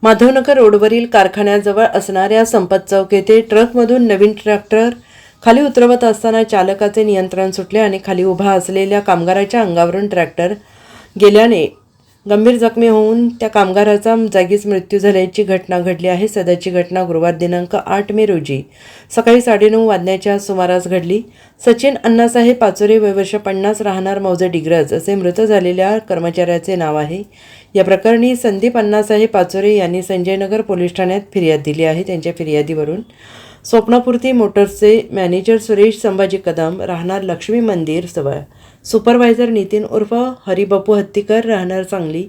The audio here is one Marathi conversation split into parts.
माधवनगर रोडवरील कारखान्याजवळ असणाऱ्या संपत चौक येथे ट्रकमधून नवीन ट्रॅक्टर खाली उतरवत असताना चालकाचे नियंत्रण सुटले आणि खाली उभा असलेल्या कामगाराच्या अंगावरून ट्रॅक्टर गेल्याने गंभीर जखमी होऊन त्या कामगाराचा जागीच मृत्यू झाल्याची घटना घडली आहे। सदरची घटना गुरुवार दिनांक 8 मे रोजी सकाळी 9:30 वाजण्याच्या सुमारास घडली। सचिन अण्णासाहेब पाचोरे वय वर्ष 50 राहणार मौजे डिग्रज असे मृत झालेल्या कर्मचाऱ्याचे नाव आहे। या प्रकरणी संदीप अण्णासाहेब पाचोरे यांनी संजयनगर पोलीस ठाण्यात फिर्याद दिली आहे। त्यांच्या फिर्यादीवरून स्वप्नपूर्ती मोटर्सचे मॅनेजर सुरेश संभाजी कदम राहणार लक्ष्मी मंदिर जवळ, सुपरवायझर नितीन उर्फ हरिबापू हत्तीकर राहणार सांगली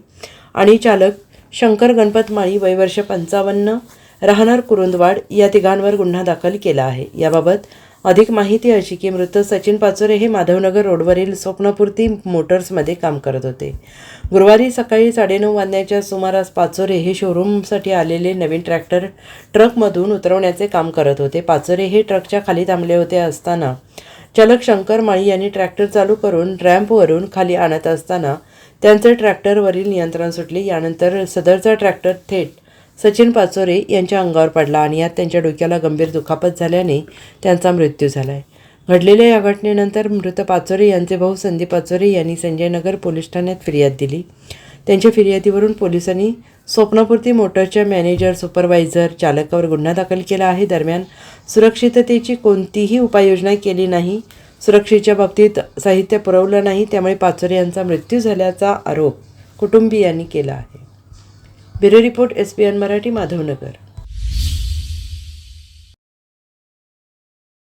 आणि चालक शंकर गणपत माळी वय वर्ष 55 राहणार कुरुंदवाड या तिघांवर गुन्हा दाखल केला आहे। याबाबत अधिक माहिती अशी की मृत सचिन पाचोरे हे माधवनगर रोडवरील स्वप्नपूर्ती मोटर्समध्ये काम करत होते। गुरुवारी सकाळी 9:30 वाजण्याच्या सुमारास पाचोरे हे शोरूमसाठी आलेले नवीन ट्रॅक्टर ट्रकमधून उतरवण्याचे काम करत होते। पाचोरे हे ट्रकच्या खाली थांबले होते असताना चालक शंकर माळी यांनी ट्रॅक्टर चालू करून रॅम्पवरून खाली आणत असताना त्यांचे ट्रॅक्टरवरील नियंत्रण सुटले। यानंतर सदरचा ट्रॅक्टर थेट सचिन पाचोरे यांच्या अंगावर पडला आणि यात त्यांच्या डोक्याला गंभीर दुखापत झाल्याने त्यांचा मृत्यू झाला आहे। घडलेल्या या घटनेनंतर मृत पाचोरे यांचे भाऊ संदीप पाचोरे यांनी संजयनगर पोलीस ठाण्यात फिर्याद दिली। त्यांच्या फिर्यादीवरून पोलिसांनी स्वप्नपूर्ती मोटरच्या मॅनेजर सुपरवायझर चालकावर गुन्हा दाखल केला आहे। दरम्यान सुरक्षिततेची कोणतीही उपाययोजना केली नाही, सुरक्षेच्या बाबतीत साहित्य पुरवलं नाही, त्यामुळे पाचोरे यांचा मृत्यू झाल्याचा आरोप कुटुंबीयांनी केला आहे। Bureau report SBN Marathi, Madhavnagar.